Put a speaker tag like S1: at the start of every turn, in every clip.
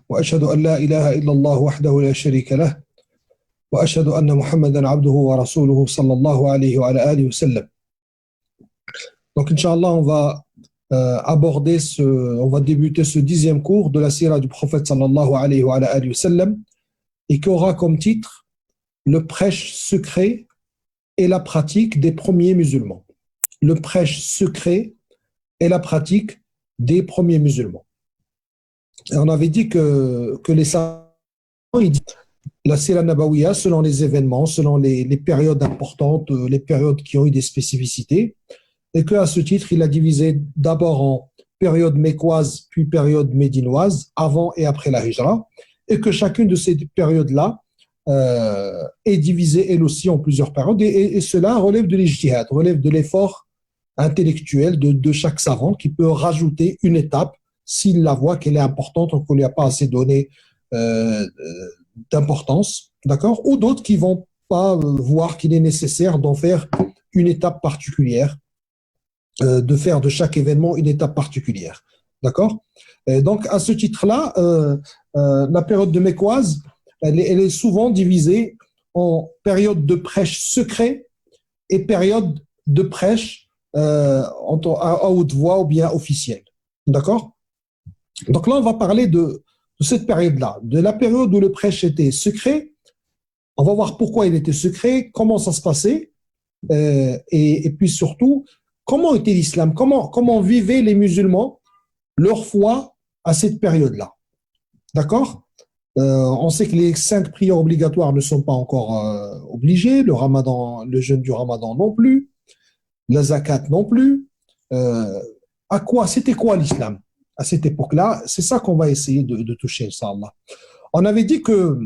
S1: وأشهد أن لا إله إلا الله وحده لا شريك له وأشهد أن محمدا عبده ورسوله صلى الله عليه وعلى آله وسلم. Donc, Inch'Allah, on va débuter ce 10e cours de la sira du prophète sallallahu alayhi wa alayhi wa sallam et qui aura comme titre le prêche secret et la pratique des premiers musulmans. Le prêche secret et la pratique des premiers musulmans. Et on avait dit que les savants, ils disent la sira nabawiya selon les événements, selon les périodes importantes, les périodes qui ont eu des spécificités, et qu'à ce titre, il a divisé d'abord en période mécoise, puis période médinoise, avant et après la hijra, et que chacune de ces périodes-là est divisée, elle aussi, en plusieurs périodes, et cela relève de l'ijtihad, relève de l'effort intellectuel de chaque savant qui peut rajouter une étape s'il la voit qu'elle est importante ou qu'on ne lui a pas assez donné d'importance, d'accord? Ou d'autres qui ne vont pas voir qu'il est nécessaire d'en faire une étape particulière, de faire de chaque événement une étape particulière, d'accord? Donc, à ce titre-là, la période de Mécoise, elle est souvent divisée en période de prêche secret et période de prêche à haute voix ou bien officielle, d'accord? Donc là, on va parler de cette période-là, de la période où le prêche était secret. On va voir pourquoi il était secret, comment ça se passait, et puis surtout, comment était l'islam, comment vivaient les musulmans leur foi à cette période-là. D'accord? On sait que les 5 prières obligatoires ne sont pas encore obligées, le ramadan, le jeûne du ramadan non plus, la zakat non plus. C'était quoi l'islam à cette époque-là? C'est ça qu'on va essayer de toucher, Inch'Allah. On avait dit que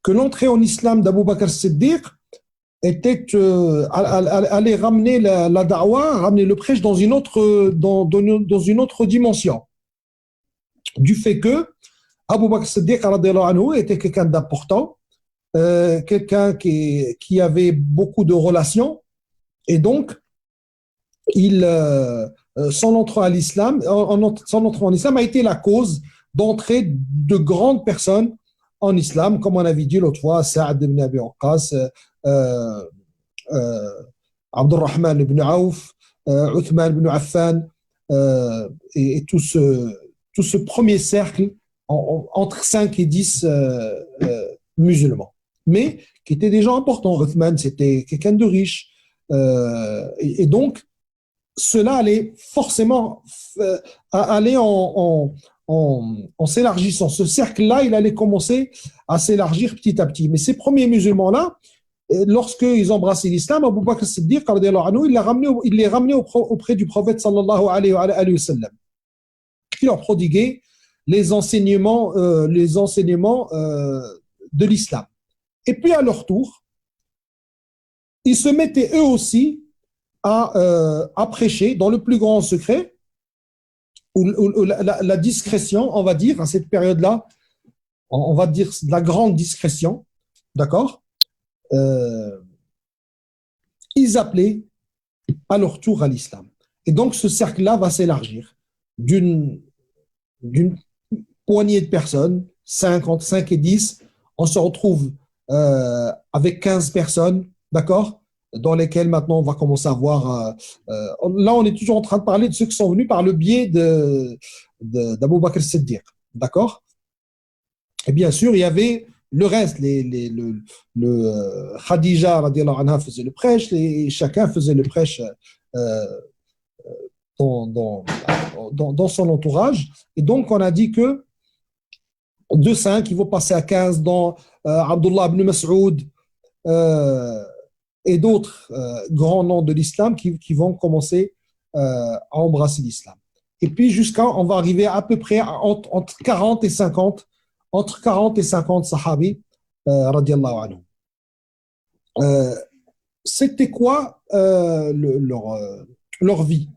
S1: l'entrée en islam d'Abu Bakr as-Siddiq allait ramener la da'wa, ramener le prêche dans une autre dimension. Du fait que Abu Bakr as-Siddiq était quelqu'un d'important, quelqu'un qui avait beaucoup de relations, et donc son entrée en islam a été la cause d'entrée de grandes personnes en islam, comme on avait dit l'autre fois, Sa'ad ibn Abi Waqqas, Abdurrahman ibn Auf, Uthman ibn Affan, et tout ce premier cercle entre 5 et 10 musulmans, mais qui étaient des gens importants. Uthman, c'était quelqu'un de riche, et donc cela allait forcément aller en s'élargissant. Ce cercle-là, il allait commencer à s'élargir petit à petit. Mais ces premiers musulmans-là, lorsqu'ils embrassaient l'islam, Abu Bakr as-Siddiq, il les ramenait auprès du prophète sallallahu alayhi wa sallam, qui leur prodiguait les enseignements de l'islam. Et puis à leur tour, ils se mettaient eux aussi à prêcher dans le plus grand secret, où la discrétion, on va dire, à cette période-là, on va dire la grande discrétion, d'accord? Ils appelaient à leur tour à l'islam. Et donc ce cercle-là va s'élargir d'une poignée de personnes, 50, 5 et 10, on se retrouve avec 15 personnes, d'accord, dans lesquelles maintenant on va commencer à voir. Là, on est toujours en train de parler de ceux qui sont venus par le biais d'Abu Bakr as-Siddiq, d'accord. Et bien sûr, il y avait le reste, Khadija radiallahu anha faisait le prêche, chacun faisait le prêche dans son entourage. Et donc, on a dit que de 5, ils vont passer à 15 dans Abdullah ibn Mas'ud et d'autres grands noms de l'islam qui vont commencer à embrasser l'islam. Et puis, on va arriver à peu près entre 40 et 50, entre 40 et 50 sahabis, radiallahu anhu. C'était quoi leur vie?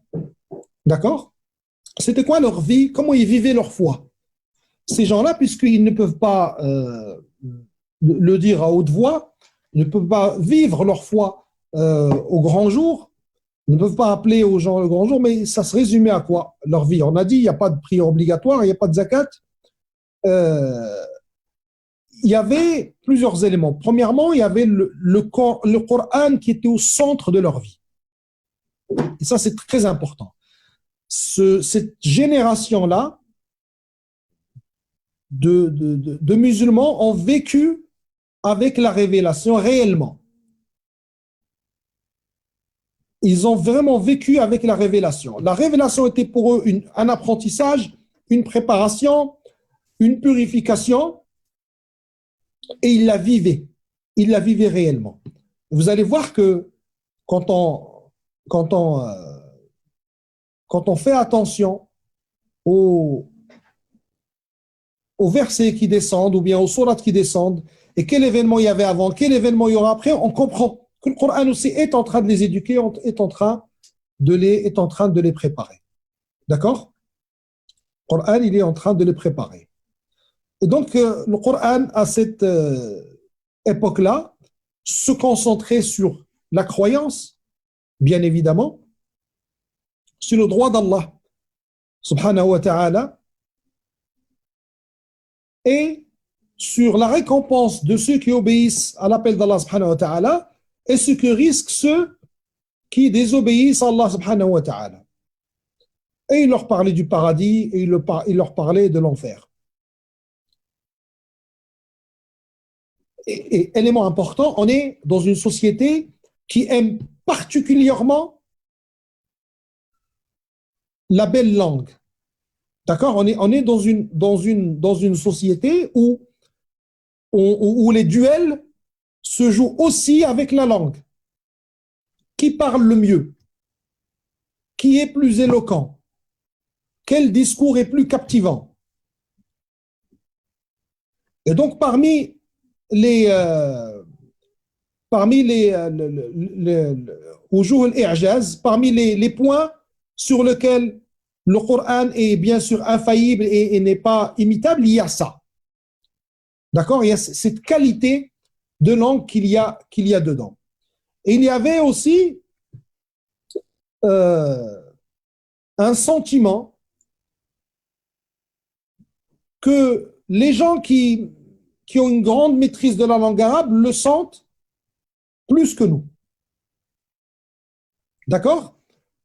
S1: D'accord? C'était quoi leur vie? Comment ils vivaient leur foi? Ces gens-là, puisqu'ils ne peuvent pas le dire à haute voix, ils ne peuvent pas vivre leur foi au grand jour, ils ne peuvent pas appeler aux gens le grand jour, mais ça se résumait à quoi? Leur vie. On a dit, il n'y a pas de prière obligatoire, il n'y a pas de zakat, euh, il y avait plusieurs éléments. Premièrement, il y avait le Coran qui était au centre de leur vie. Et ça, c'est très important. Cette génération-là de musulmans ont vécu avec la révélation réellement. Ils ont vraiment vécu avec la révélation. La révélation était pour eux un apprentissage, une préparation, une purification, et ils la vivaient. Ils la vivaient réellement. Vous allez voir que quand on, quand on, quand on fait attention aux, aux versets qui descendent ou bien aux sourates qui descendent, et quel événement il y avait avant, quel événement il y aura après, on comprend que le Coran aussi est en train de les éduquer, est en train de les préparer. D'accord? Le Coran, il est en train de les préparer. Et donc, le Coran, à cette époque-là, se concentrait sur la croyance, bien évidemment, sur le droit d'Allah, subhanahu wa ta'ala, et sur la récompense de ceux qui obéissent à l'appel d'Allah subhanahu wa ta'ala et ce que risquent ceux qui désobéissent à Allah subhanahu wa ta'ala. Et il leur parlait du paradis et il leur parlait de l'enfer. Et élément important, on est dans une société qui aime particulièrement la belle langue. D'accord? On est dans une société où les duels se jouent aussi avec la langue. Qui parle le mieux? Qui est plus éloquent? Quel discours est plus captivant? Et donc, les, euh, parmi les, parmi les points sur lesquels le Coran est bien sûr infaillible et n'est pas imitable, il y a ça. D'accord? Il y a cette qualité de langue qu'il y a dedans. Et il y avait aussi un sentiment que les gens qui ont une grande maîtrise de la langue arabe le sentent plus que nous. D'accord?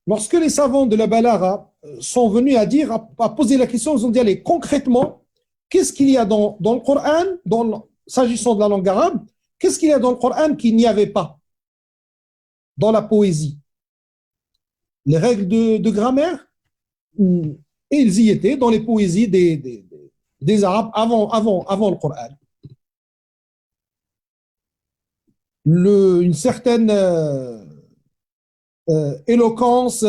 S1: Lorsque les savants de la Balara sont venus à poser la question, ils ont dit, allez, concrètement, qu'est-ce qu'il y a dans le Coran, s'agissant de la langue arabe, qu'est-ce qu'il y a dans le Coran qu'il n'y avait pas dans la poésie? Les règles de grammaire, et ils y étaient dans les poésies des Arabes avant le Coran. Une certaine éloquence,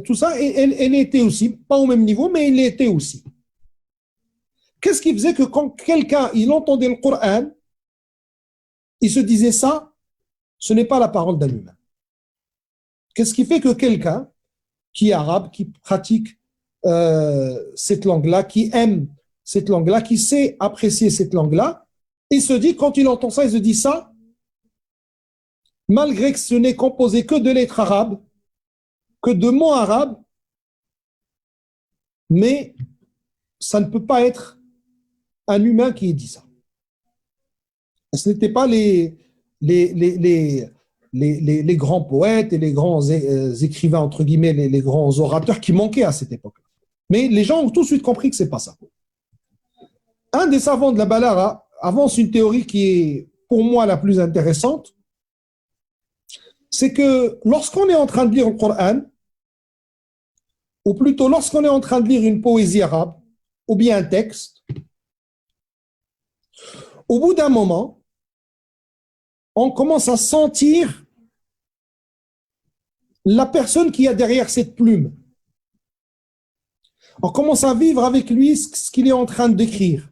S1: tout ça, elle était aussi, pas au même niveau, mais elle était aussi. Qu'est-ce qui faisait que quand quelqu'un il entendait le Coran, il se disait ça, ce n'est pas la parole d'un humain. Qu'est-ce qui fait que quelqu'un qui est arabe, qui pratique cette langue-là, qui aime cette langue-là, qui sait apprécier cette langue-là, il se dit, quand il entend ça, il se dit ça, malgré que ce n'est composé que de lettres arabes, que de mots arabes, mais ça ne peut pas être un humain qui ait dit ça. Ce n'étaient pas les grands poètes et les grands écrivains, entre guillemets, les grands orateurs qui manquaient à cette époque. Mais les gens ont tout de suite compris que ce n'est pas ça. Un des savants de la Balara avance une théorie qui est, pour moi, la plus intéressante. C'est que lorsqu'on est en train de lire le Coran, ou plutôt lorsqu'on est en train de lire une poésie arabe, ou bien un texte, au bout d'un moment, on commence à sentir la personne qui a derrière cette plume. On commence à vivre avec lui ce qu'il est en train d'écrire.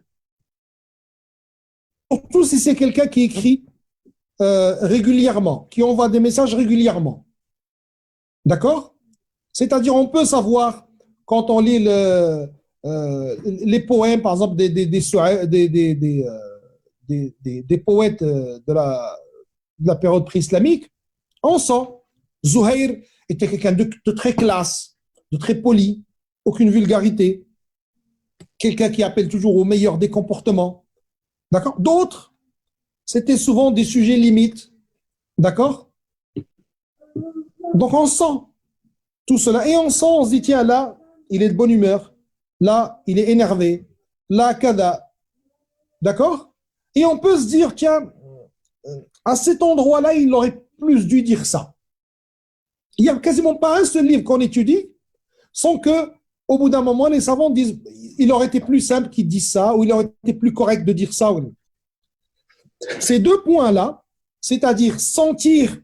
S1: Surtout si c'est quelqu'un qui écrit régulièrement, qui envoie des messages régulièrement. D'accord? C'est-à-dire, on peut savoir, quand on lit les poèmes, par exemple, des poètes de la période pré-islamique, on sent Zuhair était quelqu'un de très classe, de très poli, aucune vulgarité. quelqu'un qui appelle toujours au meilleur des comportements. D'accord? D'autres, c'était souvent des sujets limites. D'accord? Donc on sent tout cela. Et on sent, on se dit, tiens, là, il est de bonne humeur. Là, il est énervé. Là, kada. D'accord? Et on peut se dire, tiens, à cet endroit-là, il aurait plus dû dire ça. Il n'y a quasiment pas un seul livre qu'on étudie sans que, au bout d'un moment, les savants disent, il aurait été plus simple qu'il dise ça, ou il aurait été plus correct de dire ça. Ces deux points-là, c'est-à-dire sentir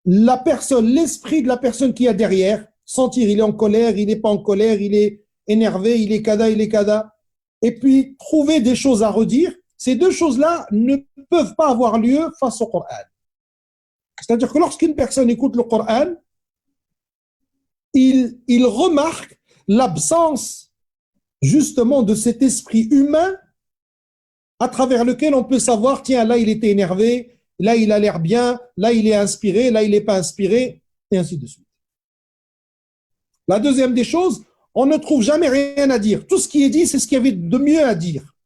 S1: la personne, l'esprit de la personne qui est derrière, sentir il est en colère, il n'est pas en colère, il est énervé, il est kada, et puis trouver des choses à redire, ces deux choses-là ne peuvent pas avoir lieu face au Coran. C'est-à-dire que lorsqu'une personne écoute le Coran, il remarque l'absence justement de cet esprit humain à travers lequel on peut savoir, tiens, là il était énervé, là il a l'air bien, là il est inspiré, là il n'est pas inspiré, et ainsi de suite. La deuxième des choses, on ne trouve jamais rien à dire. Tout ce qui est dit, c'est ce qu'il y avait de mieux à dire.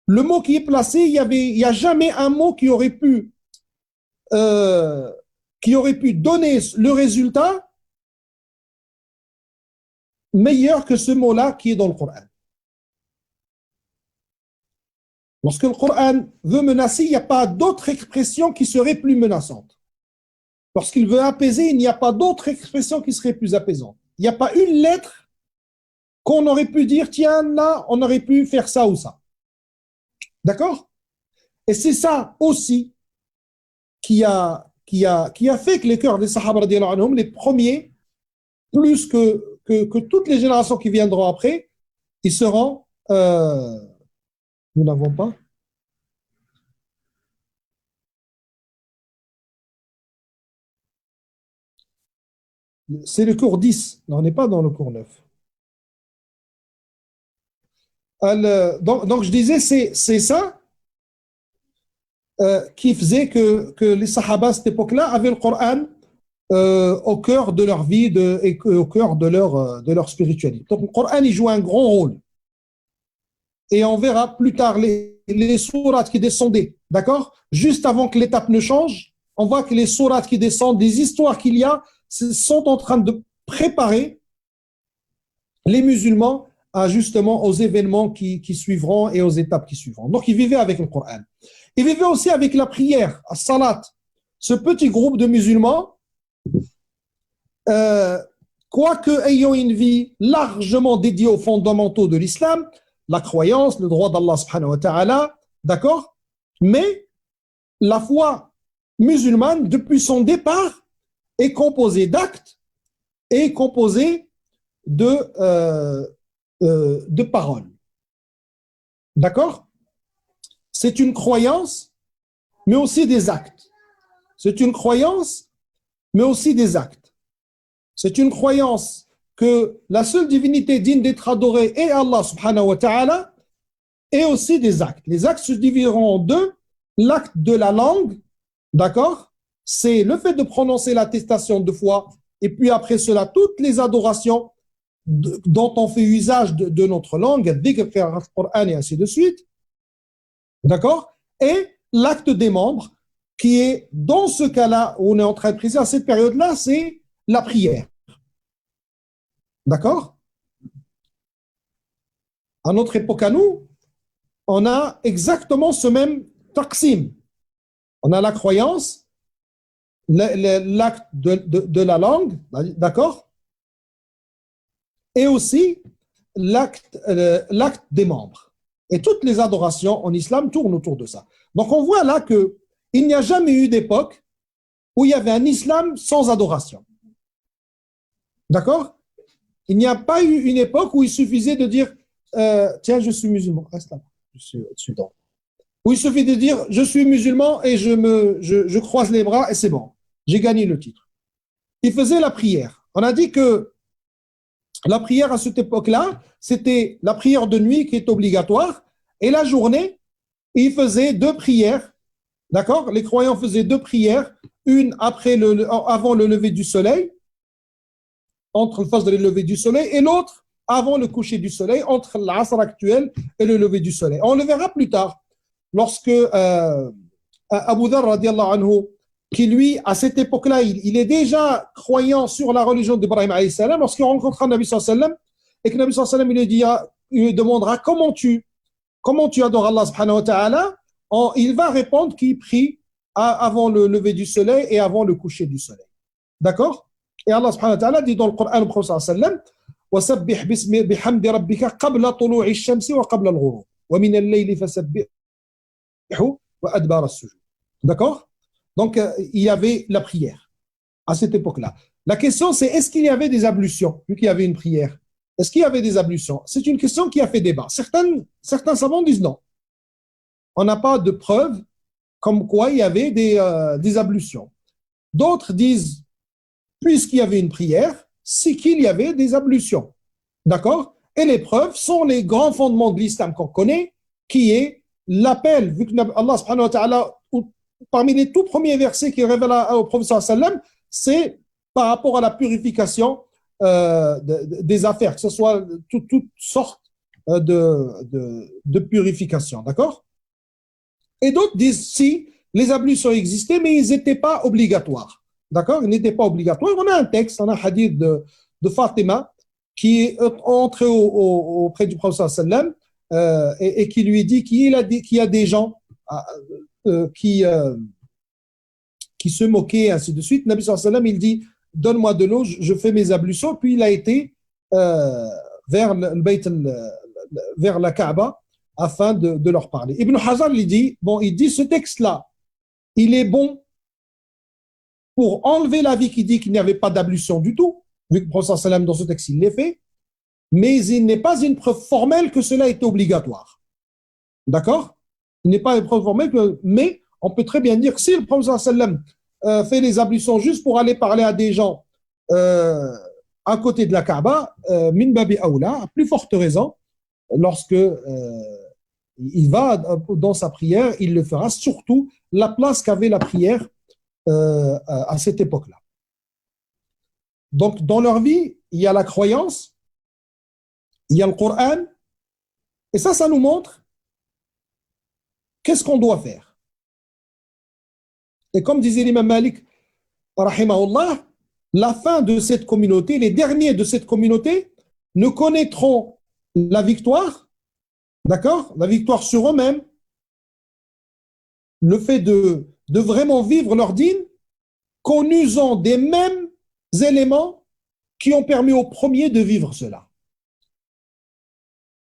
S1: Le mot qui est placé, il n'y a jamais un mot qui aurait pu donner le résultat meilleur que ce mot-là qui est dans le Coran. Lorsque le Coran veut menacer, il n'y a pas d'autre expression qui serait plus menaçante. Lorsqu'il veut apaiser, il n'y a pas d'autre expression qui serait plus apaisante. Il n'y a pas une lettre qu'on aurait pu dire, tiens, là, on aurait pu faire ça ou ça. D'accord? Et c'est ça aussi qui a fait que les cœurs des Sahaba, les premiers, plus que toutes les générations qui viendront après, ils seront... nous n'avons pas. C'est le cours 10. Non, on n'est pas dans le cours 9. Donc je disais, c'est ça qui faisait que les Sahaba à cette époque-là avaient le Coran au cœur de leur vie et au cœur de leur spiritualité. Donc le Coran, il joue un grand rôle. Et on verra plus tard les sourates qui descendaient, d'accord? Juste avant que l'étape ne change, on voit que les sourates qui descendent, des histoires qu'il y a, sont en train de préparer les musulmans justement aux événements qui suivront et aux étapes qui suivront. Donc, ils vivaient avec le Coran. Ils vivaient aussi avec la prière, la salat. Ce petit groupe de musulmans, quoique ayant une vie largement dédiée aux fondamentaux de l'islam, la croyance, le droit d'Allah subhanahu wa ta'ala, d'accord? Mais la foi musulmane, depuis son départ, est composée d'actes et composée de paroles. D'accord? C'est une croyance, mais aussi des actes. C'est une croyance, mais aussi des actes. C'est une croyance que la seule divinité digne d'être adorée est Allah subhanahu wa ta'ala, et aussi des actes. Les actes se diviseront en deux. L'acte de la langue, d'accord? C'est le fait de prononcer l'attestation de foi, et puis après cela, toutes les adorations dont on fait usage de notre langue, et ainsi de suite. D'accord? Et l'acte des membres, qui est, dans ce cas-là, où on est en train de préciser, à cette période-là, c'est la prière. D'accord? À notre époque, à nous, on a exactement ce même taqsim. On a la croyance, l'acte de la langue, d'accord? Et aussi l'acte des membres. Et toutes les adorations en islam tournent autour de ça. Donc on voit là qu'il n'y a jamais eu d'époque où il y avait un islam sans adoration. D'accord? Il n'y a pas eu une époque où il suffisait de dire tiens, je suis musulman, reste là, je suis dans. Où il suffit de dire je suis musulman et je croise les bras et c'est bon, j'ai gagné le titre. Il faisait la prière. On a dit que la prière à cette époque-là, c'était la prière de nuit qui est obligatoire, et la journée, ils faisaient deux prières, d'accord? Les croyants faisaient deux prières, une avant le lever du soleil, entre le phase de lever du soleil, et l'autre avant le coucher du soleil, entre l'Asr actuel et le lever du soleil. On le verra plus tard, lorsque Abu Dharr, radiallahu anhu, qui lui, à cette époque-là, il est déjà croyant sur la religion d'Ibrahim alayhi salam, lorsqu'il rencontrera Nabi sallallahu alayhi wa sallam, et que Nabi sallallahu alayhi wa sallam il lui demandera comment tu adores Allah subhanahu wa ta'ala, il va répondre qu'il prie avant le lever du soleil et avant le coucher du soleil. D'accord? Et Allah subhanahu wa ta'ala dit dans le Coran, le prophète sallallahu alayhi wa sallam, وسبح بحمد ربك قبل طلوع الشمس وقبل الغروب ومن الليل فسبحه وأدبار السجود. D'accord? Donc, il y avait la prière à cette époque-là. La question, c'est est-ce qu'il y avait des ablutions, vu qu'il y avait une prière? Est-ce qu'il y avait des ablutions? C'est une question qui a fait débat. Certains savants disent non. On n'a pas de preuve comme quoi il y avait des ablutions. D'autres disent, puisqu'il y avait une prière, c'est qu'il y avait des ablutions. D'accord? Et les preuves sont les grands fondements de l'islam qu'on connaît, qui est l'appel, vu que Allah subhanahu wa ta'ala, parmi les tout premiers versets qu'il révèle au prophète sallam, c'est par rapport à la purification des affaires, que ce soit toutes sortes de purification. D'accord? Et d'autres disent si les ablutions existaient, mais ils n'étaient pas obligatoires. D'accord? Ils n'étaient pas obligatoires. On a un texte, on a un hadith de Fatima qui est entré auprès du prophète sallam et qui lui dit qu'il y a des gens qui se moquaient, ainsi de suite. Nabi sallallahu alayhi wa sallam, il dit donne-moi de l'eau, je fais mes ablutions. Puis il a été vers la Kaaba afin de leur parler. Ibn Hajar il dit ce texte-là, il est bon pour enlever l'avis qui dit qu'il n'y avait pas d'ablution du tout, vu que le prophète sallam dans ce texte il l'est fait, mais il n'est pas une preuve formelle que cela était obligatoire. D'accord? Il n'est pas une preuve formelle, mais on peut très bien dire que si le prophète sallam fait les ablutions juste pour aller parler à des gens à côté de la Kaaba, min babi aoula, à plus forte raison, lorsque il va dans sa prière, il le fera, surtout la place qu'avait la prière à cette époque-là. Donc, dans leur vie, il y a la croyance, il y a le Coran, et ça nous montre qu'est-ce qu'on doit faire. Et comme disait l'imam Malik, rahimahullah, la fin de cette communauté, les derniers de cette communauté ne connaîtront la victoire, d'accord? La victoire sur eux-mêmes, le fait de vraiment vivre leur dîne, qu'en usant des mêmes éléments qui ont permis aux premiers de vivre cela.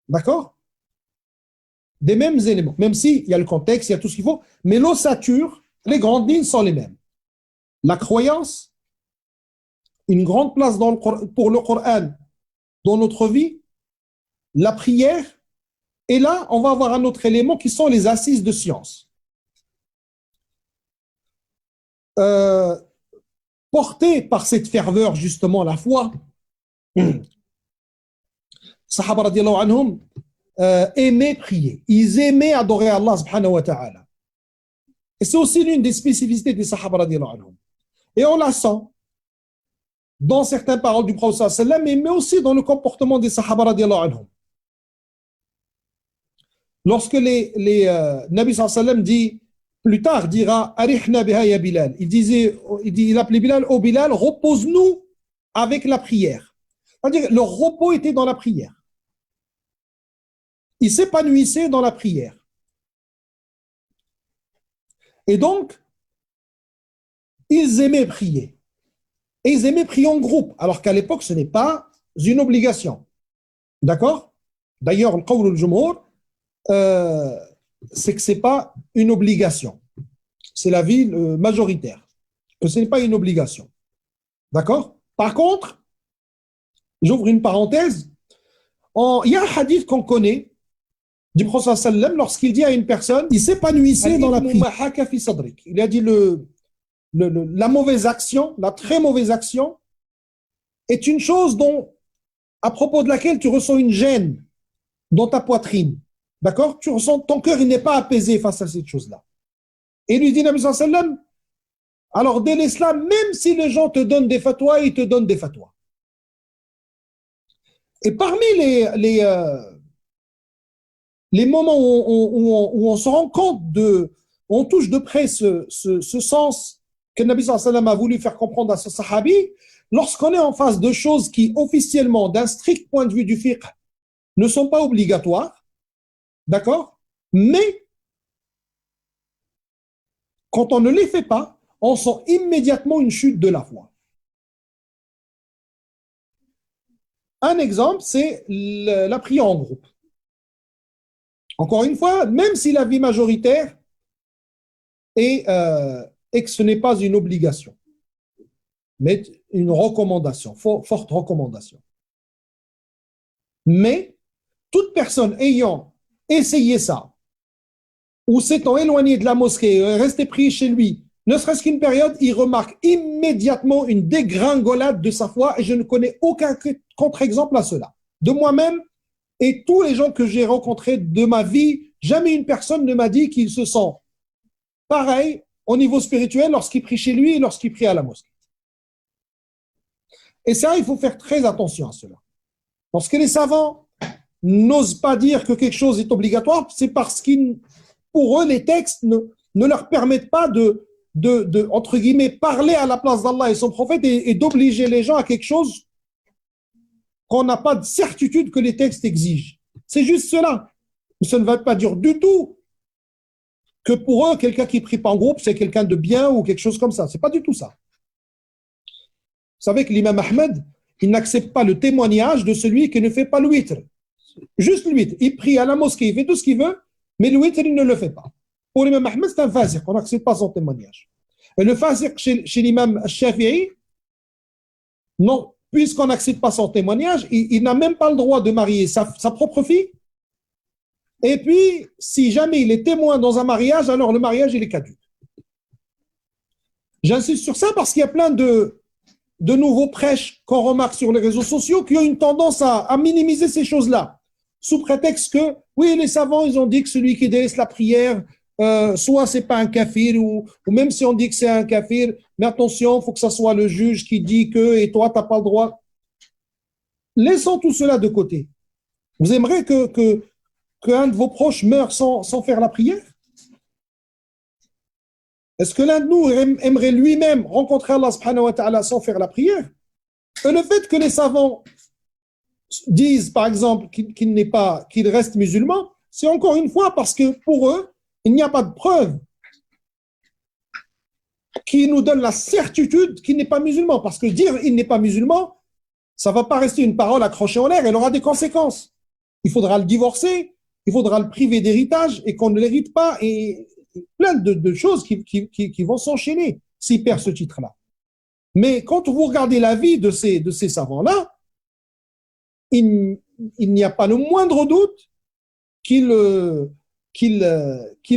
S1: D'accord? Des mêmes éléments, même s'il y a le contexte, il y a tout ce qu'il faut, mais l'ossature, les grandes lignes sont les mêmes. La croyance, une grande place pour le Coran dans notre vie, la prière, et là, on va avoir un autre élément qui sont les assises de science. Portés par cette ferveur, justement, la foi, Sahaba radiallahu anhum aimaient prier. Ils aimaient adorer Allah subhanahu wa ta'ala. Et c'est aussi l'une des spécificités des Sahaba radiallahu anhum. Et on la sent dans certaines paroles du prophète sallallahu alayhi wa sallam, mais aussi dans le comportement des Sahaba radiallahu anhum. Lorsque Nabi sallallahu alayhi wa sallam dit, plus tard, dira Arihna biha ya Bilal. Il appelait Bilal, oh Bilal, repose-nous avec la prière. C'est-à-dire, leur repos était dans la prière. Ils s'épanouissaient dans la prière. Et donc, ils aimaient prier. Et ils aimaient prier en groupe, alors qu'à l'époque, ce n'est pas une obligation. D'accord? D'ailleurs, le qawl al-jumhur, c'est que ce n'est pas une obligation. C'est l'avis majoritaire, que ce n'est pas une obligation. D'accord? Par contre, j'ouvre une parenthèse, il y a un hadith qu'on connaît du prophète sallam lorsqu'il dit à une personne, il s'épanouissait dans la prière. Il a dit la mauvaise action, la très mauvaise action, est une chose à propos de laquelle tu ressens une gêne dans ta poitrine. D'accord? Tu ressens, ton cœur il n'est pas apaisé face à cette chose-là. Et il lui dit, Nabi sallallahu alayhi wa sallam, alors dès l'islam, même si les gens te donnent des fatwas, ils te donnent des fatwas. Et parmi les moments où on se rend compte où on touche de près ce sens que Nabi sallallahu alayhi wa sallam a voulu faire comprendre à ce sahabi, lorsqu'on est en face de choses qui officiellement, d'un strict point de vue du fiqh, ne sont pas obligatoires, d'accord? Mais quand on ne les fait pas, on sent immédiatement une chute de la foi. Un exemple, c'est la prière en groupe. Encore une fois, même si la vie majoritaire est, et que ce n'est pas une obligation, mais une recommandation, forte recommandation. Mais toute personne ayant essayé ça, ou s'étant éloigné de la mosquée, resté pris chez lui, ne serait-ce qu'une période, il remarque immédiatement une dégringolade de sa foi, et je ne connais aucun contre-exemple à cela. De moi-même et tous les gens que j'ai rencontrés de ma vie, jamais une personne ne m'a dit qu'il se sent pareil au niveau spirituel lorsqu'il prie chez lui et lorsqu'il prie à la mosquée. Et ça, il faut faire très attention à cela. Parce que les savants n'osent pas dire que quelque chose est obligatoire, c'est parce qu'ils, pour eux, les textes ne leur permettent pas entre guillemets, parler à la place d'Allah et son prophète et d'obliger les gens à quelque chose qu'on n'a pas de certitude que les textes exigent. C'est juste cela. Mais ça ne veut pas dire du tout que pour eux, quelqu'un qui prie pas en groupe, c'est quelqu'un de bien ou quelque chose comme ça. C'est pas du tout ça. Vous savez que l'imam Ahmed, il n'accepte pas le témoignage de celui qui ne fait pas le witr. Juste le witr. Il prie à la mosquée, il fait tout ce qu'il veut, mais le witr, il ne le fait pas. Pour l'imam Ahmed, c'est un fasiq. On n'accepte pas son témoignage. Et le fasiq chez l'imam Shafi'i, non, puisqu'on n'accepte pas son témoignage, il n'a même pas le droit de marier sa propre fille. Et puis, si jamais il est témoin dans un mariage, alors le mariage, il est caduc. J'insiste sur ça parce qu'il y a plein de nouveaux prêches qu'on remarque sur les réseaux sociaux qui ont une tendance à minimiser ces choses-là, sous prétexte que, oui, les savants, ils ont dit que celui qui délaisse la prière, soit c'est pas un kafir, ou même si on dit que c'est un kafir, mais attention, il faut que ce soit le juge qui dit que, et toi, tu n'as pas le droit. Laissons tout cela de côté. Vous aimeriez qu'un de vos proches meure sans faire la prière? Est-ce que l'un de nous aimerait lui-même rencontrer Allah subhanahu wa ta'ala sans faire la prière? Et le fait que les savants disent, par exemple, qu'il reste musulman, c'est encore une fois parce que pour eux, il n'y a pas de preuve qui nous donne la certitude qu'il n'est pas musulman. Parce que dire il n'est pas musulman, ça ne va pas rester une parole accrochée en l'air, elle aura des conséquences. Il faudra le divorcer, il faudra le priver d'héritage et qu'on ne l'hérite pas, et plein de choses qui vont s'enchaîner s'il perd ce titre-là. Mais quand vous regardez la vie de ces savants-là, il n'y a pas le moindre doute qu'ils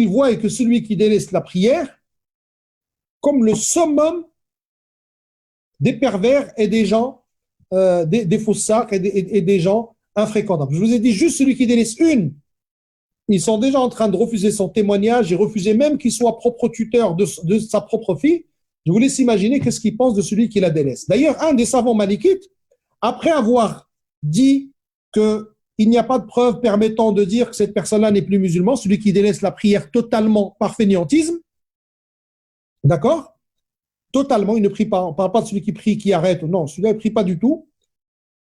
S1: voient que celui qui délaisse la prière comme le summum des pervers et des gens, des faussaires et des gens infréquentables. Je vous ai dit juste celui qui délaisse une. Ils sont déjà en train de refuser son témoignage et refuser même qu'il soit propre tuteur de sa propre fille. Je vous laisse imaginer qu'est-ce qu'il pense de celui qui la délaisse. D'ailleurs, un des savants malikites, après avoir dit qu'il n'y a pas de preuve permettant de dire que cette personne-là n'est plus musulman, celui qui délaisse la prière totalement par fainéantisme, d'accord? Totalement, il ne prie pas. On ne parle pas de celui qui prie, qui arrête. Non, celui-là, il ne prie pas du tout.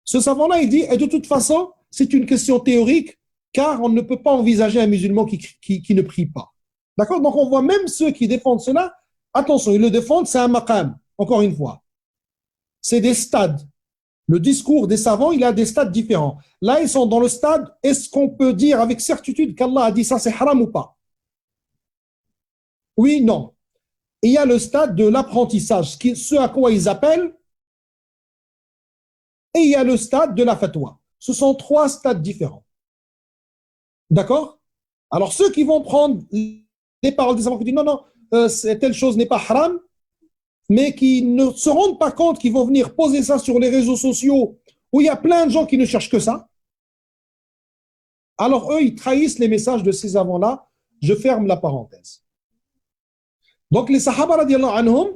S1: Ce savant-là, il dit, et de toute façon, c'est une question théorique, car on ne peut pas envisager un musulman qui ne prie pas. D'accord? Donc, on voit même ceux qui défendent cela, attention, ils le défendent, c'est un maqam, encore une fois. C'est des stades. Le discours des savants, il a des stades différents. Là, ils sont dans le stade, est-ce qu'on peut dire avec certitude qu'Allah a dit ça, c'est haram ou pas? Oui, non. Et il y a le stade de l'apprentissage, ce à quoi ils appellent, et il y a le stade de la fatwa. Ce sont trois stades différents. D'accord? Alors, ceux qui vont prendre les paroles des savants qui disent non, non, telle chose n'est pas haram, mais qui ne se rendent pas compte qu'ils vont venir poser ça sur les réseaux sociaux où il y a plein de gens qui ne cherchent que ça, alors eux, ils trahissent les messages de ces savants-là. Je ferme la parenthèse. Donc, les Sahaba, radiallahu anhum,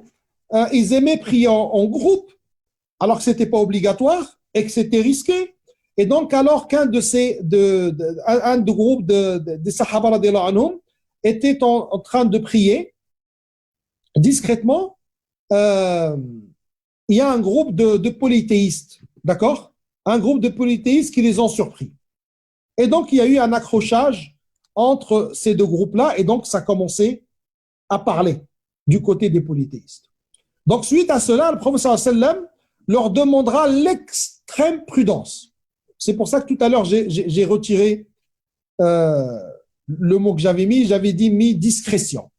S1: ils aimaient prier en groupe, alors que ce n'était pas obligatoire et que c'était risqué. Et donc, alors qu'un de ces, un de groupe des Sahaba radiallahu anhum était en train de prier discrètement, euh, il y a un groupe de polythéistes, d'accord? Un groupe de polythéistes qui les ont surpris. Et donc, il y a eu un accrochage entre ces deux groupes-là, et donc ça a commencé à parler du côté des polythéistes. Donc, suite à cela, le prophète sallam leur demandera l'extrême prudence. C'est pour ça que tout à l'heure, j'ai retiré euh, le mot que j'avais mis discrétion.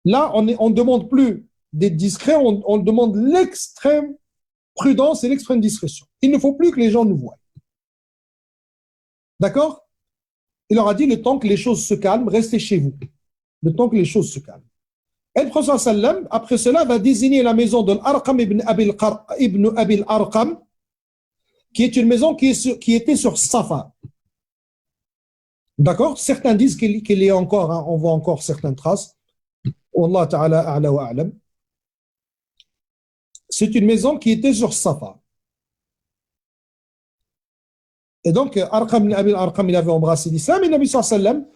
S1: Là, on ne demande plus d'être discret, on demande l'extrême prudence et l'extrême discrétion. Il ne faut plus que les gens nous voient. D'accord? Il leur a dit, le temps que les choses se calment, restez chez vous. Le temps que les choses se calment. Et le prophète sallam, après cela, va désigner la maison de l'Arqam ibn Abil Arqam, qui est une maison qui était sur Safa. D'accord? Certains disent qu'il est encore, hein, on voit encore certaines traces. Wallah ta'ala a'la wa a'lam. C'est une maison qui était sur Safa. Et donc, Arqam ibn Abil Arqam, il avait embrassé l'islam, et Nabi sallam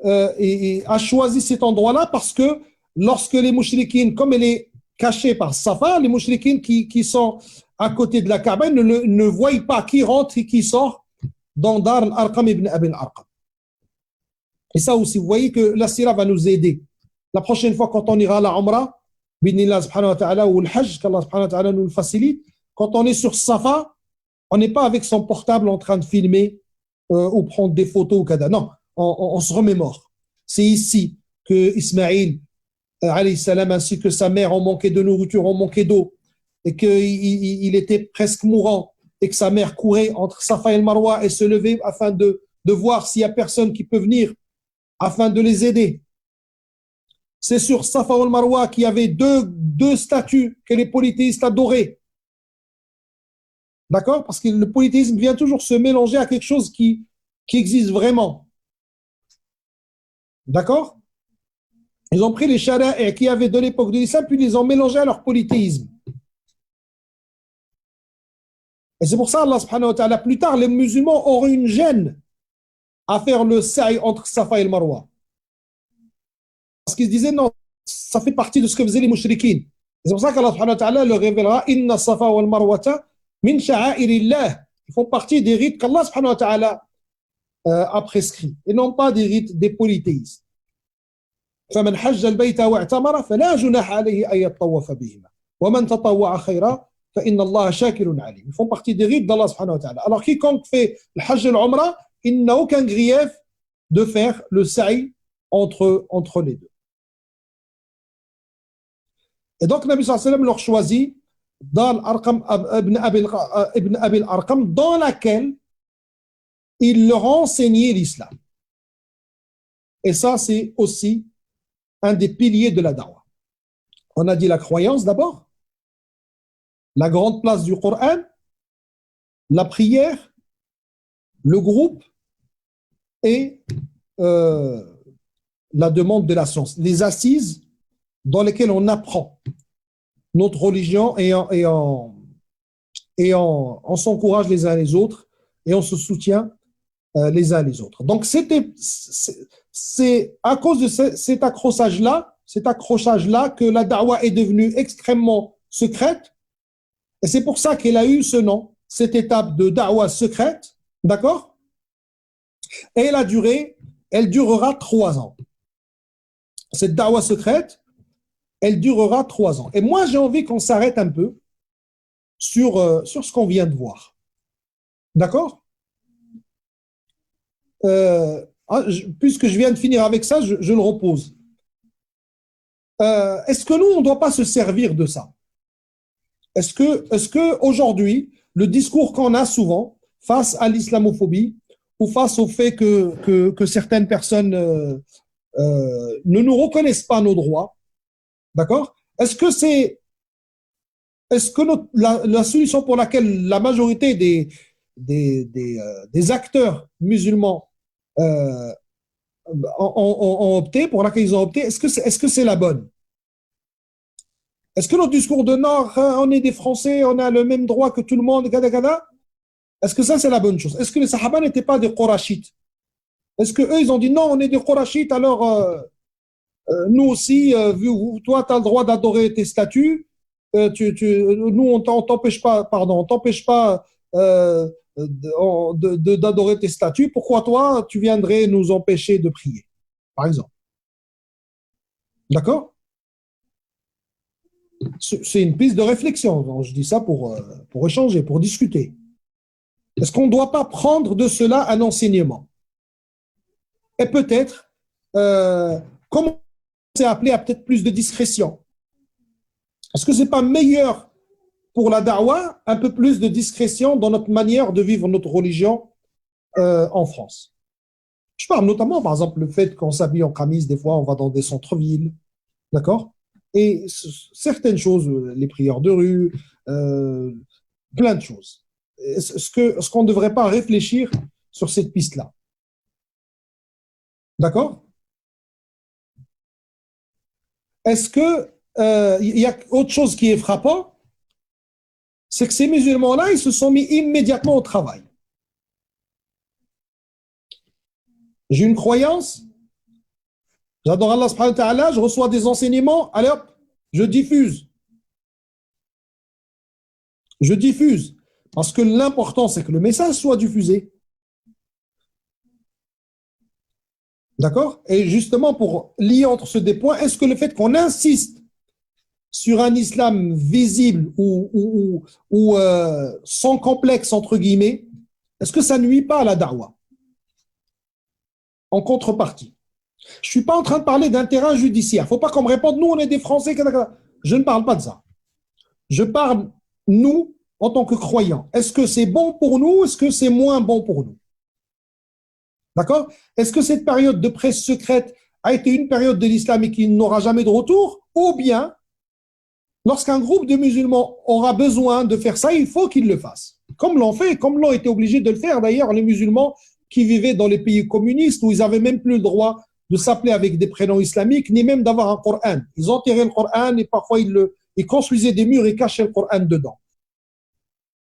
S1: a choisi cet endroit-là parce que lorsque les mouchriquines, comme elle est cachée par Safa, les mouchriquines qui sont à côté de la Kaaba ne voient pas qui rentre et qui sort dans Dar al-Arqam ibn Abil Arqam. Et ça aussi, vous voyez que la sira va nous aider. La prochaine fois, quand on ira à la Umrah, bidnillah subhanahu wa ta'ala, ou le Hajj, qu'Allah subhanahu wa ta'ala nous le facilite, quand on est sur Safa, on n'est pas avec son portable en train de filmer ou prendre des photos ou kada. Non, on se remémore. C'est ici que Ismaïl, alayhi salam, ainsi que sa mère ont manqué de nourriture, ont manqué d'eau, et qu'il était presque mourant, et que sa mère courait entre Safa et le Marwa et se levait afin de voir s'il y a personne qui peut venir afin de les aider. C'est sur Safa et le Marwa qu'il y avait deux statues que les polythéistes adoraient. D'accord? Parce que le polythéisme vient toujours se mélanger à quelque chose qui existe vraiment. D'accord? Ils ont pris les shara'a qui avaient de l'époque de l'islam, puis ils les ont mélangés à leur polythéisme. Et c'est pour ça, Allah subhanahu wa ta'ala, plus tard, les musulmans auront une gêne à faire le sa'i entre Safa et le Marwa. Parce qu'ils disaient, non, ça fait partie de ce que faisaient les mouchriquines. C'est pour ça qu'Allah subhanahu wa ta'ala leur révélera, Inna Safa wal Marwata min sha'airillah. Ils font partie des rites qu'Allah subhanahu wa ta'ala a prescrits, et non pas des rites des polythéistes. فمن حج البيت واعتمر فلا جناح عليه أن يطوف بهما ومن تطوع خيرا فإن الله شاكر عليم. Ils font partie des rites d'Allah subhanahu wa ta'ala. Alors quiconque fait le hajj et l'umrah, il n'a aucun grief de faire le sa'i entre les deux. Et donc Nabi sallallahu alayhi wa sallam leur choisit dans l'Arqam ibn Abil Arqam, dans laquelle il leur a enseigné l'islam. Et ça, c'est aussi un des piliers de la da'wah. On a dit la croyance d'abord, la grande place du Coran, la prière, le groupe et la demande de la science. Les assises dans lesquelles on apprend notre religion et on s'encourage les uns les autres et on se soutient les uns les autres. Donc, c'est à cause de cet accrochage-là que la da'wah est devenue extrêmement secrète. Et c'est pour ça qu'elle a eu ce nom, cette étape de da'wah secrète. D'accord? Et elle durera 3 ans. Cette da'wah secrète, elle durera 3 ans. Et moi, j'ai envie qu'on s'arrête un peu sur ce qu'on vient de voir. D'accord? Puisque je viens de finir avec ça, je le repose. Est-ce que nous, on ne doit pas se servir de ça? Est-ce que aujourd'hui, le discours qu'on a souvent face à l'islamophobie ou face au fait que certaines personnes ne nous reconnaissent pas nos droits, d'accord? Est-ce que la solution pour laquelle la majorité des acteurs musulmans ont opté, pour laquelle ils ont opté, est-ce que c'est la bonne? Est-ce que notre discours de Nord, on est des Français, on a le même droit que tout le monde, gada, gada, Est-ce que ça, c'est la bonne chose? Est-ce que les Sahaba n'étaient pas des Qurashites? Est-ce qu'eux, ils ont dit non, on est des Qurashites, alors nous aussi, toi, tu as le droit d'adorer tes statues, nous, on t'empêche pas, pardon, on t'empêche pas d'adorer tes statues, pourquoi toi, tu viendrais nous empêcher de prier, par exemple? D'accord? C'est une piste de réflexion. Donc, je dis ça pour échanger, pour discuter. Est-ce qu'on ne doit pas prendre de cela un enseignement? Et peut-être, comme on s'est appelé à peut-être plus de discrétion, est-ce que ce n'est pas meilleur pour la da'wah un peu plus de discrétion dans notre manière de vivre notre religion en France? Je parle notamment, par exemple, le fait qu'on s'habille en camise, des fois, on va dans des centres-villes, d'accord? Et certaines choses, les prières de rue, euh, plein de choses. Est-ce qu'on ne devrait pas réfléchir sur cette piste-là? D'accord? Est-ce que il y a autre chose qui est frappant, c'est que ces musulmans-là, ils se sont mis immédiatement au travail. J'ai une croyance, j'adore Allah subhanahu wa ta'ala, je reçois des enseignements, allez hop, je diffuse. Je diffuse. Parce que l'important, c'est que le message soit diffusé. D'accord? Et justement, pour lier entre ces deux points, est-ce que le fait qu'on insiste sur un islam visible ou sans complexe, entre guillemets, est-ce que ça nuit pas à la da'wah? En contrepartie. Je ne suis pas en train de parler d'un terrain judiciaire. Il ne faut pas qu'on me réponde, nous, on est des Français. Je ne parle pas de ça. Je parle, nous, en tant que croyants. Est-ce que c'est bon pour nous? Est-ce que c'est moins bon pour nous? D'accord? Est-ce que cette période de presse secrète a été une période de l'islam et qui n'aura jamais de retour? Ou bien, lorsqu'un groupe de musulmans aura besoin de faire ça, il faut qu'ils le fassent. Comme l'ont fait, comme l'ont été obligés de le faire d'ailleurs les musulmans qui vivaient dans les pays communistes où ils n'avaient même plus le droit de s'appeler avec des prénoms islamiques, ni même d'avoir un Coran. Ils enterraient le Coran et parfois ils construisaient des murs et cachaient le Coran dedans.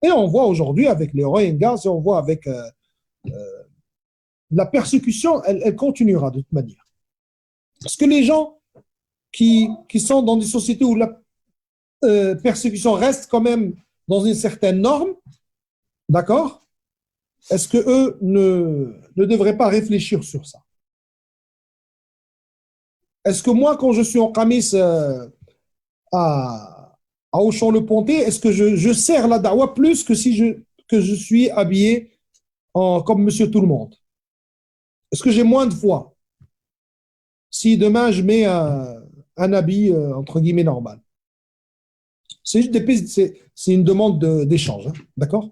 S1: Et on voit aujourd'hui avec les Rohingyas, et on voit avec la persécution, elle continuera de toute manière. Parce que les gens qui sont dans des sociétés où la persécution reste quand même dans une certaine norme, d'accord? Est-ce qu'eux ne devraient pas réfléchir sur ça? Est-ce que moi, quand je suis en camis à Auchan-le-Pontet, est-ce que je sers la dawa plus que si je suis habillé comme monsieur tout le monde? Est-ce que j'ai moins de foi si demain je mets un habit entre guillemets normal? C'est juste c'est une demande d'échange, hein, d'accord?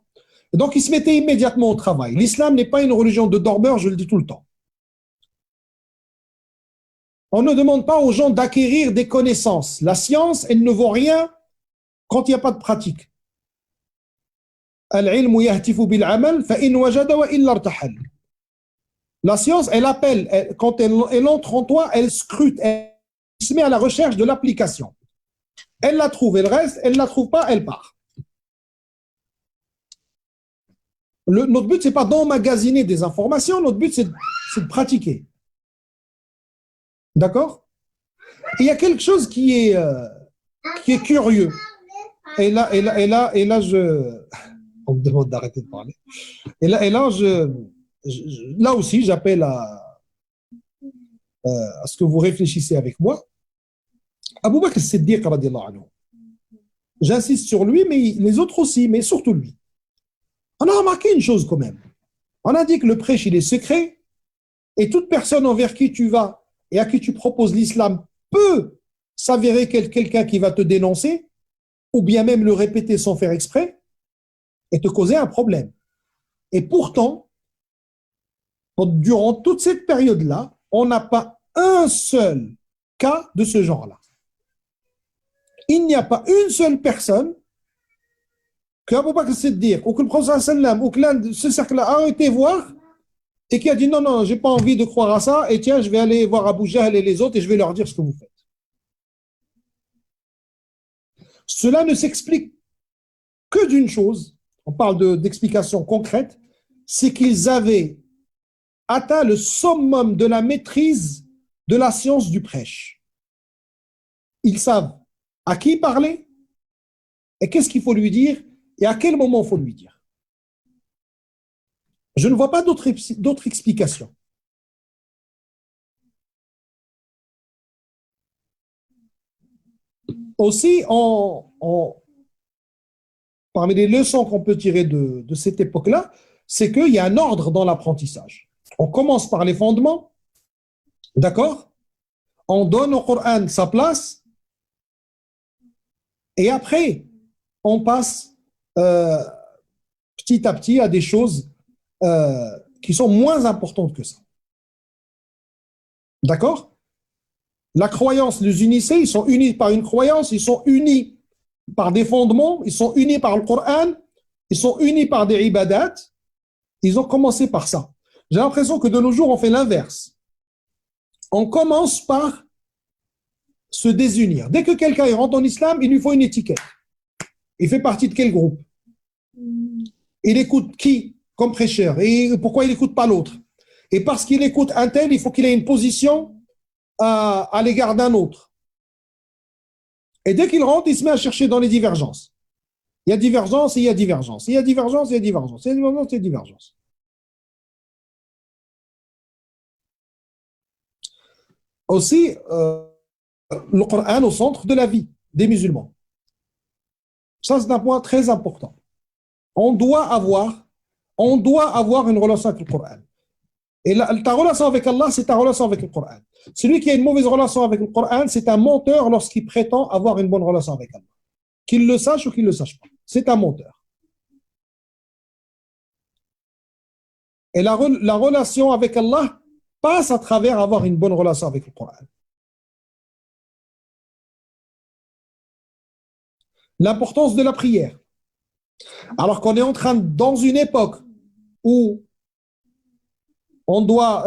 S1: Et donc, ils se mettaient immédiatement au travail. L'islam n'est pas une religion de dormeurs, je le dis tout le temps. On ne demande pas aux gens d'acquérir des connaissances. La science, elle ne vaut rien quand il n'y a pas de pratique. La science, elle appelle, quand elle entre en toi, elle scrute, elle se met à la recherche de l'application. Elle la trouve, elle reste, elle ne la trouve pas, elle part. Notre but, ce n'est pas d'emmagasiner des informations, notre but, c'est de pratiquer. D'accord? Il y a quelque chose qui est curieux. Et là, on me demande d'arrêter de parler. Et là, là aussi, j'appelle à ce que vous réfléchissez avec moi. Abu Bakr as-Siddiq, radiallahu anhu. J'insiste sur lui, mais les autres aussi, mais surtout lui. On a remarqué une chose quand même. On a dit que le prêche, il est secret, et toute personne envers qui tu vas et à qui tu proposes l'islam peut s'avérer quelqu'un qui va te dénoncer, ou bien même le répéter sans faire exprès, et te causer un problème. Et pourtant, durant toute cette période-là, on n'a pas un seul cas de ce genre-là. Il n'y a pas une seule personne que Abu Bakr Siddiq ou que le prophète sallam ou que l'un de ce cercle-là a été voir et qui a dit non, non, j'ai pas envie de croire à ça et tiens, je vais aller voir Abu Jahl et les autres et je vais leur dire ce que vous faites. Cela ne s'explique que d'une chose, on parle d'explications concrètes, c'est qu'ils avaient atteint le summum de la maîtrise de la science du prêche. Ils savent à qui parler et qu'est-ce qu'il faut lui dire et à quel moment il faut lui dire. Je ne vois pas d'autres explications. Aussi, parmi les leçons qu'on peut tirer de cette époque-là, c'est qu'il y a un ordre dans l'apprentissage. On commence par les fondements, d'accord? On donne au Coran sa place, et après, on passe euh, petit à petit à des choses qui sont moins importantes que ça. D'accord? La croyance les unissait, ils sont unis par une croyance, ils sont unis par des fondements, ils sont unis par le Coran, ils sont unis par des ibadats. Ils ont commencé par ça. J'ai l'impression que de nos jours, on fait l'inverse. On commence par se désunir. Dès que quelqu'un rentre en islam, il lui faut une étiquette. Il fait partie de quel groupe? Il écoute qui comme prêcheur? Et pourquoi il n'écoute pas l'autre? Et parce qu'il écoute un tel, il faut qu'il ait une position à l'égard d'un autre. Et dès qu'il rentre, il se met à chercher dans les divergences. Il y a divergence et il y a divergence. Il y a divergence et il y a divergence. Il y a divergence et il y a divergence. Aussi, le Coran au centre de la vie des musulmans. Ça, c'est un point très important. On doit avoir, on doit avoir une relation avec le Coran. Et ta relation avec Allah, c'est ta relation avec le Coran. Celui qui a une mauvaise relation avec le Coran, c'est un menteur lorsqu'il prétend avoir une bonne relation avec Allah. Qu'il le sache ou qu'il ne le sache pas. C'est un menteur. Et la relation avec Allah passe à travers avoir une bonne relation avec le Coran. L'importance de la prière. Alors qu'on est en train, dans une époque où on doit,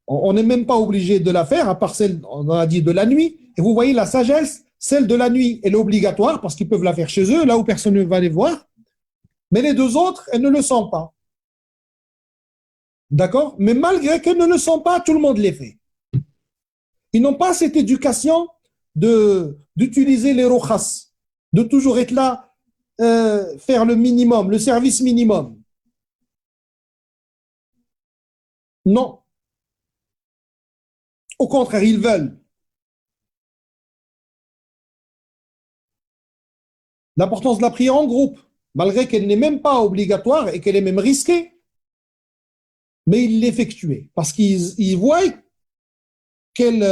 S1: on n'est même pas obligé de la faire, à part celle, on en a dit, de la nuit. Et vous voyez la sagesse, celle de la nuit, elle est obligatoire parce qu'ils peuvent la faire chez eux, là où personne ne va les voir. Mais les deux autres, elles ne le sont pas. D'accord? Mais malgré qu'elles ne le sont pas, tout le monde les fait. Ils n'ont pas cette éducation d'utiliser les rochas, de toujours être là, faire le minimum, le service minimum. Non. Au contraire, ils veulent. L'importance de la prière en groupe, malgré qu'elle n'est même pas obligatoire et qu'elle est même risquée, mais ils l'effectuaient parce qu'ils voient quelle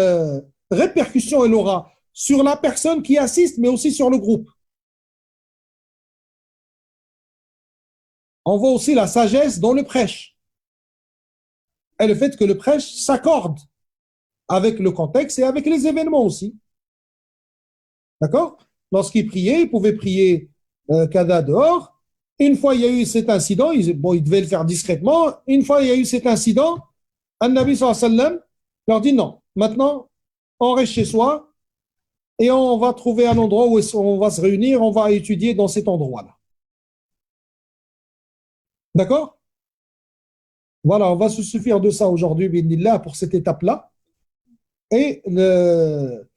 S1: répercussion elle aura sur la personne qui assiste, mais aussi sur le groupe. On voit aussi la sagesse dans le prêche et le fait que le prêche s'accorde avec le contexte et avec les événements aussi. D'accord? Lorsqu'il priait, il pouvait prier Kada dehors. Une fois, il y a eu cet incident, il devait le faire discrètement. Une fois, il y a eu cet incident, An-Nabi sallallahu alayhi wa sallam leur dit non. Maintenant, on reste chez soi et on va trouver un endroit où on va se réunir, on va étudier dans cet endroit-là. D'accord? Voilà, on va se suffire de ça aujourd'hui, binillah, pour cette étape-là. Et le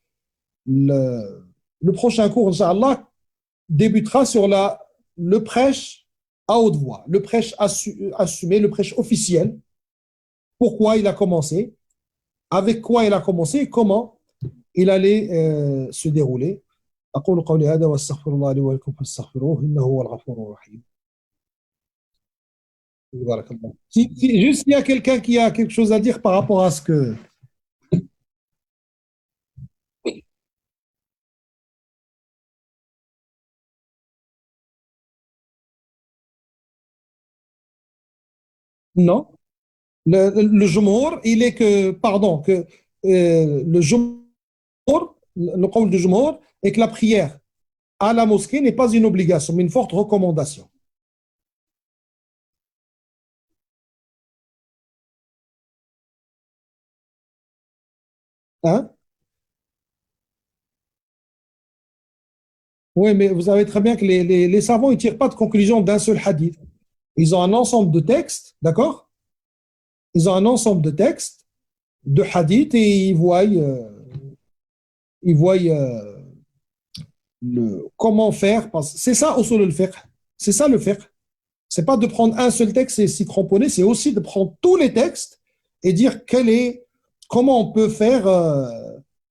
S1: prochain cours, Inch'Allah, débutera sur le prêche à haute voix, le prêche assumé, le prêche officiel. Pourquoi il a commencé, avec quoi il a commencé et comment il allait se dérouler. أقول قولي هذا واستغفر الله لي ولكم فاستغفروه إنه هو الغفور الرحيم. بارك الله. Juste il y a quelqu'un qui a quelque chose à dire par rapport à ce que. Non. Le jumhur, il est que, pardon, que le jumhur, le qawl du jumhur, est que la prière à la mosquée n'est pas une obligation, mais une forte recommandation. Hein? Oui, mais vous savez très bien que les savants ne tirent pas de conclusion d'un seul hadith. Ils ont un ensemble de textes, d'accord? Ils ont un ensemble de textes, de hadiths, et ils voient comment faire. C'est ça, usul al-fiqh. C'est ça le fiqh. C'est pas de prendre un seul texte et s'y cramponner, c'est aussi de prendre tous les textes et dire comment on peut faire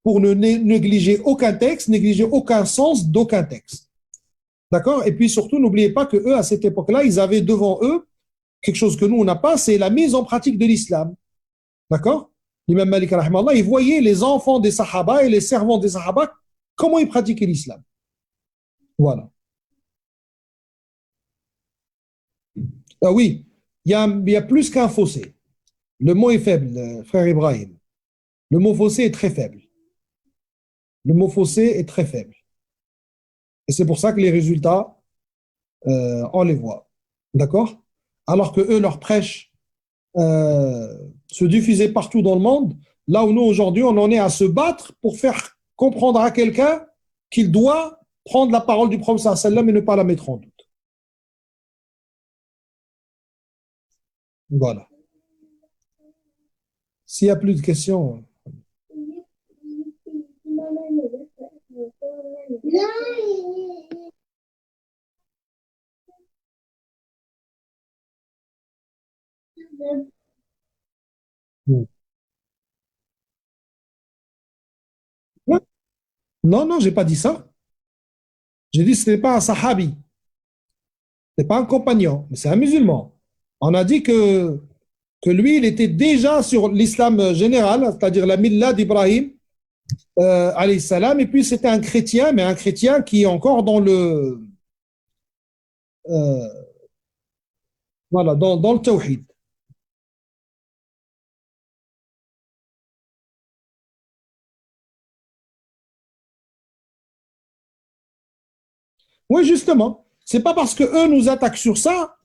S1: pour ne négliger aucun texte, négliger aucun sens d'aucun texte. D'accord? Et puis surtout, n'oubliez pas que eux, à cette époque-là, ils avaient devant eux quelque chose que nous, on n'a pas, c'est la mise en pratique de l'islam. D'accord? L'imam Malik, rahimahullah, il voyait les enfants des Sahaba et les servants des Sahaba, comment ils pratiquaient l'islam. Voilà. Ah oui, il y a plus qu'un fossé. Le mot est faible, frère Ibrahim. Le mot fossé est très faible. Le mot fossé est très faible. Et c'est pour ça que les résultats, on les voit. D'accord? Alors que eux, leur prêche se diffusait partout dans le monde, là où nous, aujourd'hui, on en est à se battre pour faire comprendre à quelqu'un qu'il doit prendre la parole du prophète sallallahu alayhi wa sallam et ne pas la mettre en doute. Voilà. S'il n'y a plus de questions. Non, non, j'ai pas dit ça. J'ai dit que ce n'est pas un sahabi, ce n'est pas un compagnon, mais c'est un musulman. On a dit que lui, il était déjà sur l'islam général, c'est-à-dire la milla d'Ibrahim, alayhi salam, et puis c'était un chrétien, mais un chrétien qui est encore euh, voilà, dans le tawhid. Oui, justement. C'est pas parce que eux nous attaquent sur ça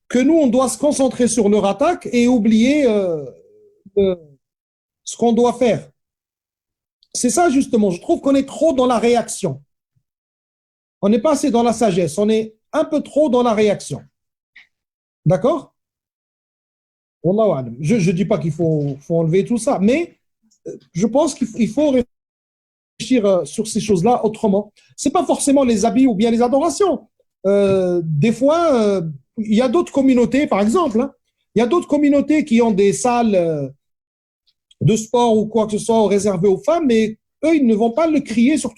S1: que nous, on doit se concentrer sur leur attaque et oublier euh, ce qu'on doit faire. C'est ça, justement. Je trouve qu'on est trop dans la réaction. On n'est pas assez dans la sagesse. On est un peu trop dans la réaction. D'accord? Wallahu a'lam. Je ne dis pas faut enlever tout ça, mais je pense qu'il faut réfléchir sur ces choses-là autrement. Ce n'est pas forcément les habits ou bien les adorations. Des fois, il y a d'autres communautés, par exemple, hein, il y a d'autres communautés qui ont des salles de sport ou quoi que ce soit réservées aux femmes, mais eux, ils ne vont pas le crier sur